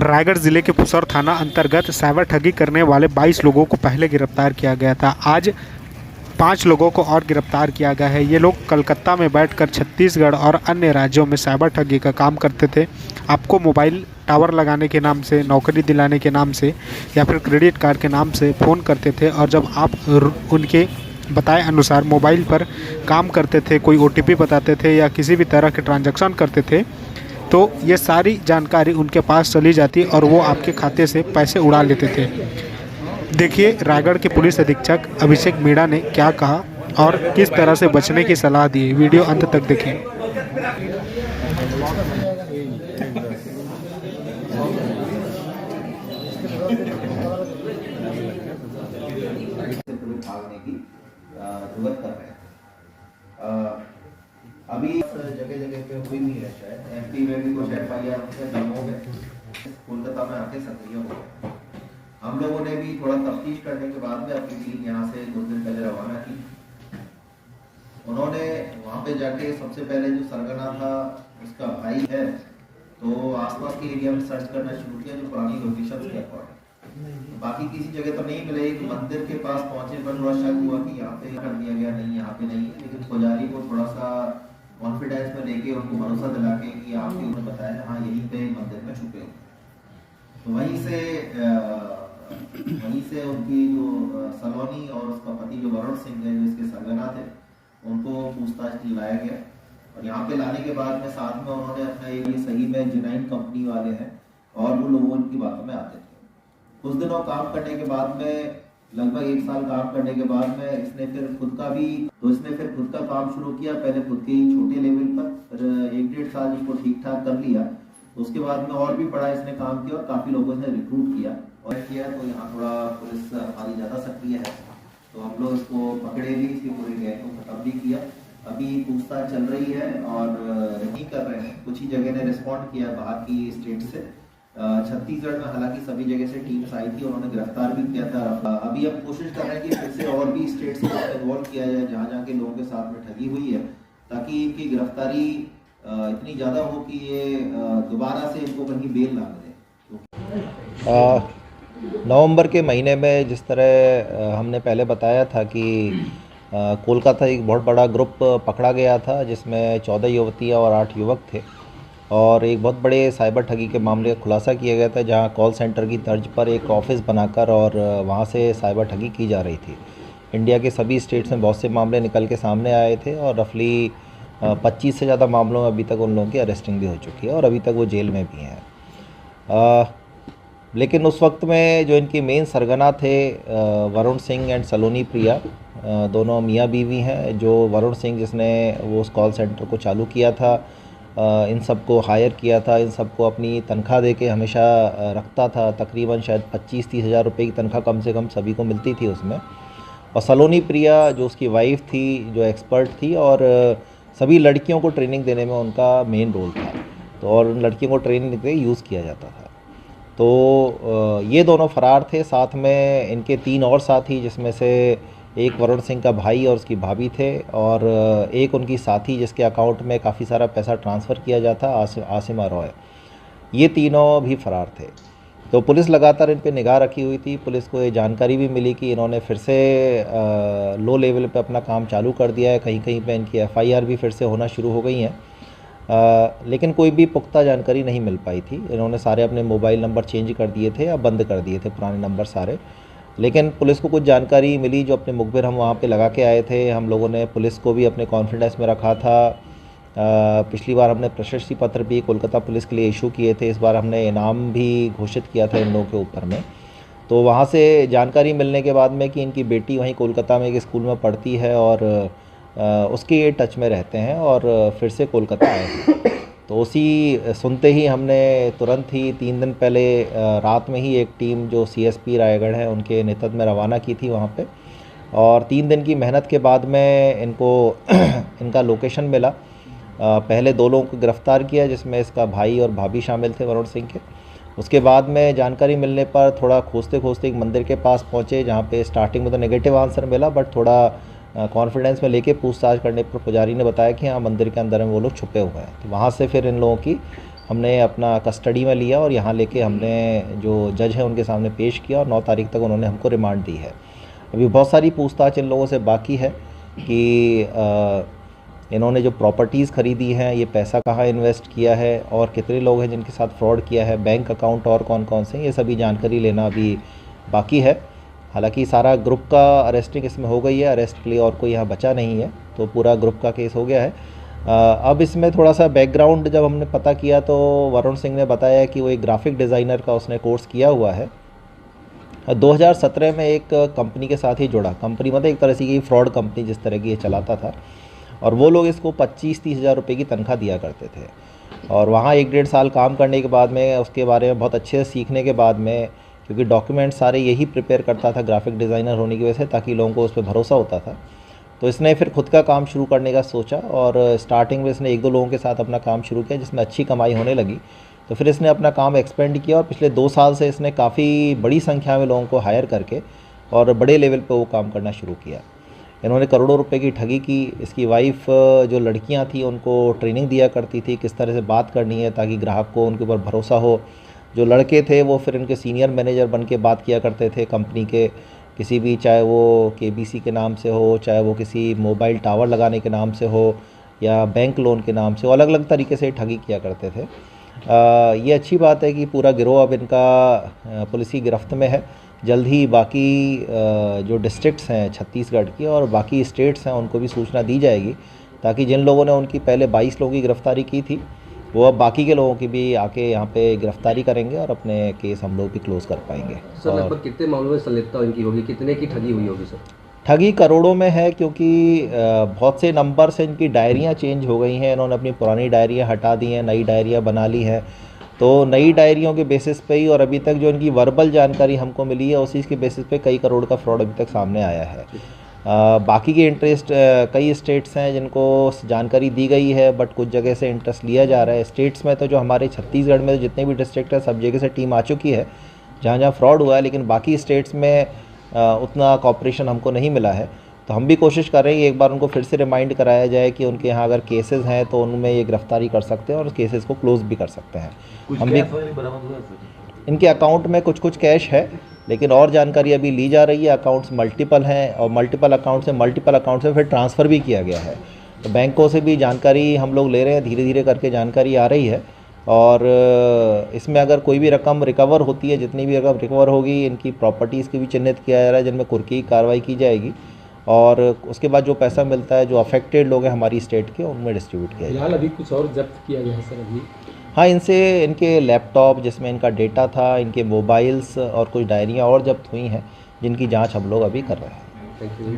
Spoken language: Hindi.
रायगढ़ जिले के पुसौर थाना अंतर्गत साइबर ठगी करने वाले 22 लोगों को पहले गिरफ्तार किया गया था। आज 5 लोगों को और गिरफ्तार किया गया है। ये लोग कलकत्ता में बैठकर छत्तीसगढ़ और अन्य राज्यों में साइबर ठगी का काम करते थे। आपको मोबाइल टावर लगाने के नाम से, नौकरी दिलाने के नाम से या फिर क्रेडिट कार्ड के नाम से फ़ोन करते थे और जब आप उनके बताए अनुसार मोबाइल पर काम करते थे, कोई OTP बताते थे या किसी भी तरह के ट्रांजैक्शन करते थे, तो ये सारी जानकारी उनके पास चली जाती और वो आपके खाते से पैसे उड़ा लेते थे। देखिए रायगढ़ के पुलिस अधीक्षक अभिषेक मीणा ने क्या कहा और किस तरह से बचने की सलाह दी। वीडियो अंत तक देखें। भागने की जरूरत कर रहे हैं। अभी जगह जगह पे हुई नहीं है, शायद MP में भी कुछ FIR दर्ज हो गए, कोलकाता में आके सक्रिय हो गए। हम लोगों ने भी थोड़ा तफ्तीश करने के बाद में अपनी टीम यहाँ से कुछ दिन पहले रवाना की। उन्होंने वहाँ पे जाके सबसे पहले जो सरगना था उसका भाई है, तो आसपास के एरिया में सर्च करना शुरू किया जो पुरानी लोकेशन के अकॉर्डिंग। बाकी किसी जगह तो नहीं मिले। एक मंदिर के पास पहुंचे पर थोड़ा शक हुआ कि यहाँ पे कर दिया गया, नहीं यहाँ पे नहीं, लेकिन पुजारी को थोड़ा सा कॉन्फिडेंस में लेके उनको भरोसा दिला के कि आपके उन्होंने बताया हाँ यहीं पे मंदिर में छुपे हो। तो वहीं से उनकी जो सलोनी और उसका पति जो वरुण सिंह है, जो इसके सरगना थे, उनको पूछताछ के लिए लाया गया। और यहाँ पे लाने के बाद में साथ में उन्होंने अपना ये सही में जिनाइन कंपनी वाले हैं और वो लोगों की बातों में आते थे। कुछ दिनों काम करने के बाद में, लगभग 1 साल काम करने के बाद में इसने फिर खुद का काम शुरू किया। पहले खुद के ही छोटे लेवल पर, फिर 1-1.5 साल इसको ठीक ठाक कर लिया। उसके बाद में और भी बड़ा इसने काम किया और काफी लोगों ने रिक्रूट किया और किया। तो यहाँ थोड़ा पुलिस हमारी ज्यादा सक्रिय है, तो हम लोग इसको पकड़े भी, इसकी पूरी गैंग को खत्म भी किया। अभी पूछताछ चल रही है और नहीं कर रहे हैं। कुछ ही जगह ने रिस्पॉन्ड किया बाहर की स्टेट से। छत्तीसगढ़ में हालांकि सभी जगह से टीम्स आई थी, उन्होंने गिरफ्तार भी किया था। अभी हम कोशिश कर रहे हैं कि फिर से और भी स्टेट्स को इन्वॉल्व किया जाए जहाँ जहाँ के लोगों के साथ में ठगी हुई है, ताकि इनकी गिरफ्तारी इतनी ज़्यादा हो कि ये दोबारा से इनको कहीं बेल ना मिले। नवंबर के महीने में जिस तरह हमने पहले बताया था कि कोलकाता एक बहुत बड़ा ग्रुप पकड़ा गया था जिसमें 14 युवतियाँ और 8 युवक थे और एक बहुत बड़े साइबर ठगी के मामले का खुलासा किया गया था, जहां कॉल सेंटर की तर्ज पर एक ऑफिस बनाकर और वहां से साइबर ठगी की जा रही थी। इंडिया के सभी स्टेट्स में बहुत से मामले निकल के सामने आए थे और रफली 25 से ज़्यादा मामलों में अभी तक उन लोगों की अरेस्टिंग भी हो चुकी है और अभी तक वो जेल में भी हैं। लेकिन उस वक्त में जो इनकी मेन सरगना थे वरुण सिंह एंड सलोनी प्रिया, दोनों मियाँ बीवी हैं। जो वरुण सिंह जिसने वो उस कॉल सेंटर को चालू किया था, इन सब को हायर किया था, इन सब को अपनी तनख्वाह दे के हमेशा रखता था। तकरीबन शायद 25-30 हज़ार रुपये की तनख्वाह कम से कम सभी को मिलती थी उसमें। और सलोनी प्रिया जो उसकी वाइफ थी, जो एक्सपर्ट थी और सभी लड़कियों को ट्रेनिंग देने में उनका मेन रोल था, तो और उन लड़कियों को ट्रेनिंग देने यूज़ किया जाता था। तो ये दोनों फ़रार थे। साथ में इनके 3 और साथी, जिसमें से एक वरुण सिंह का भाई और उसकी भाभी थे और एक उनकी साथी जिसके अकाउंट में काफ़ी सारा पैसा ट्रांसफ़र किया जाता, आसिमा रॉय। ये तीनों भी फ़रार थे। तो पुलिस लगातार इन पे निगाह रखी हुई थी। पुलिस को ये जानकारी भी मिली कि इन्होंने फिर से लो लेवल पे अपना काम चालू कर दिया है। कहीं कहीं पे इनकी FIR भी फिर से होना शुरू हो गई हैं, लेकिन कोई भी पुख्ता जानकारी नहीं मिल पाई थी। इन्होंने सारे अपने मोबाइल नंबर चेंज कर दिए थे या बंद कर दिए थे, पुराने नंबर सारे। लेकिन पुलिस को कुछ जानकारी मिली जो अपने मुखबिर हम वहाँ पे लगा के आए थे। हम लोगों ने पुलिस को भी अपने कॉन्फिडेंस में रखा था। पिछली बार हमने प्रशस्ति पत्र भी कोलकाता पुलिस के लिए इशू किए थे, इस बार हमने इनाम भी घोषित किया था इन लोगों के ऊपर में। तो वहाँ से जानकारी मिलने के बाद में कि इनकी बेटी वहीं कोलकाता में एक स्कूल में पढ़ती है और उसके ये टच में रहते हैं और फिर से कोलकाता आए थे। तो उसी सुनते ही हमने तुरंत ही 3 दिन पहले रात में ही एक टीम जो CSP रायगढ़ है उनके नेतृत्व में रवाना की थी वहाँ पे। और 3 दिन की मेहनत के बाद में इनको इनका लोकेशन मिला। पहले 2 लोगों को गिरफ़्तार किया, जिसमें इसका भाई और भाभी शामिल थे वरुण सिंह के। उसके बाद में जानकारी मिलने पर थोड़ा खोजते खोजते एक मंदिर के पास पहुँचे, जहाँ पे स्टार्टिंग में तो नेगेटिव आंसर मिला, बट थोड़ा कॉन्फिडेंस में लेके पूछताछ करने पर पुजारी ने बताया कि हाँ मंदिर के अंदर में वो लोग छुपे हुए हैं। तो वहाँ से फिर इन लोगों की हमने अपना कस्टडी में लिया और यहाँ लेके हमने जो जज है उनके सामने पेश किया और 9 तारीख तक उन्होंने हमको रिमांड दी है। अभी बहुत सारी पूछताछ इन लोगों से बाकी है कि इन्होंने जो प्रॉपर्टीज़ ख़रीदी हैं, ये पैसा कहाँ इन्वेस्ट किया है और कितने लोग हैं जिनके साथ फ्रॉड किया है, बैंक अकाउंट और कौन कौन से, ये सभी जानकारी लेना अभी बाकी है। हालांकि सारा ग्रुप का अरेस्टिंग इसमें हो गई है, अरेस्ट के लिए और कोई यहाँ बचा नहीं है, तो पूरा ग्रुप का केस हो गया है। अब इसमें थोड़ा सा बैकग्राउंड जब हमने पता किया तो वरुण सिंह ने बताया कि वो एक ग्राफिक डिज़ाइनर का उसने कोर्स किया हुआ है। 2017 में एक कंपनी के साथ ही जुड़ा, कंपनी मतलब एक तरह से की फ्रॉड कंपनी जिस तरह की ये चलाता था, और वो लोग इसको 25-30 हज़ार रुपये की तनख्वाह दिया करते थे। और वहाँ 1-1.5 साल काम करने के बाद में उसके बारे में बहुत अच्छे से सीखने के बाद में, क्योंकि डॉक्यूमेंट सारे यही प्रिपेयर करता था ग्राफिक डिज़ाइनर होने की वजह से, ताकि लोगों को उस पर भरोसा होता था, तो इसने फिर खुद का काम शुरू करने का सोचा और स्टार्टिंग में इसने 1-2 लोगों के साथ अपना काम शुरू किया जिसमें अच्छी कमाई होने लगी। तो फिर इसने अपना काम एक्सपेंड किया और पिछले 2 साल से इसने काफ़ी बड़ी संख्या में लोगों को हायर करके और बड़े लेवल पे वो काम करना शुरू किया। इन्होंने करोड़ों रुपए की ठगी की। इसकी वाइफ जो लड़कियां थी उनको ट्रेनिंग दिया करती थी किस तरह से बात करनी है ताकि ग्राहक को उनके ऊपर भरोसा हो। जो लड़के थे वो फिर इनके सीनियर मैनेजर बन के बात किया करते थे कंपनी के किसी भी, चाहे वो केबीसी के नाम से हो, चाहे वो किसी मोबाइल टावर लगाने के नाम से हो या बैंक लोन के नाम से हो, अलग अलग तरीके से ठगी किया करते थे। ये अच्छी बात है कि पूरा गिरोह अब इनका पुलिस की गिरफ्त में है। जल्द ही बाकी जो डिस्ट्रिक्ट्स हैं छत्तीसगढ़ की और बाकी स्टेट्स हैं उनको भी सूचना दी जाएगी, ताकि जिन लोगों ने उनकी पहले 22 लोगों की गिरफ्तारी की थी वो अब बाकी के लोगों की भी आके यहाँ पे गिरफ्तारी करेंगे और अपने केस हम लोग भी क्लोज़ कर पाएंगे। सर लगभग कितने मामलों में संलिप्तता इनकी होगी, कितने की ठगी हुई होगी सर? ठगी करोड़ों में है, क्योंकि बहुत से नंबर से इनकी डायरियाँ चेंज हो गई हैं। इन्होंने अपनी पुरानी डायरियाँ हटा दी हैं, नई डायरियाँ बना ली हैं। तो नई डायरियों के बेसिस पे ही और अभी तक जो इनकी वर्बल जानकारी हमको मिली है उसी के बेसिस पे कई करोड़ का फ्रॉड अभी तक सामने आया है। बाकी के इंटरेस्ट कई स्टेट्स हैं जिनको जानकारी दी गई है, बट कुछ जगह से इंटरेस्ट लिया जा रहा है। स्टेट्स में तो जो हमारे छत्तीसगढ़ में जितने भी डिस्ट्रिक्ट है सब जगह से टीम आ चुकी है जहाँ जहाँ फ्रॉड हुआ है, लेकिन बाकी स्टेट्स में उतना कॉपरेशन हमको नहीं मिला है। तो हम भी कोशिश कर रहे हैं एक बार उनको फिर से रिमाइंड कराया जाए कि उनके यहाँ अगर केसेस हैं तो उनमें ये गिरफ्तारी कर सकते हैं और केसेस को क्लोज भी कर सकते हैं। हम भी इनके अकाउंट में कुछ कैश है, लेकिन और जानकारी अभी ली जा रही है। अकाउंट्स मल्टीपल हैं और मल्टीपल अकाउंट से फिर ट्रांसफ़र भी किया गया है। तो बैंकों से भी जानकारी हम लोग ले रहे हैं, धीरे धीरे करके जानकारी आ रही है। और इसमें अगर कोई भी रकम रिकवर होती है, जितनी भी रकम रिकवर होगी, इनकी प्रॉपर्टीज़ की भी चिन्हित किया जा रहा है जिनमें कुर्की की कार्रवाई की जाएगी और उसके बाद जो पैसा मिलता है जो अफेक्टेड लोग हैं हमारी स्टेट के उनमें डिस्ट्रीब्यूट किया जाएगा। फिलहाल अभी कुछ और जब्त किया गया है सर अभी? हाँ, इनसे इनके लैपटॉप जिसमें इनका डेटा था, इनके मोबाइल्स और कुछ डायरियाँ और जब्त हुई हैं जिनकी जांच हम लोग अभी कर रहे हैं। Thank you.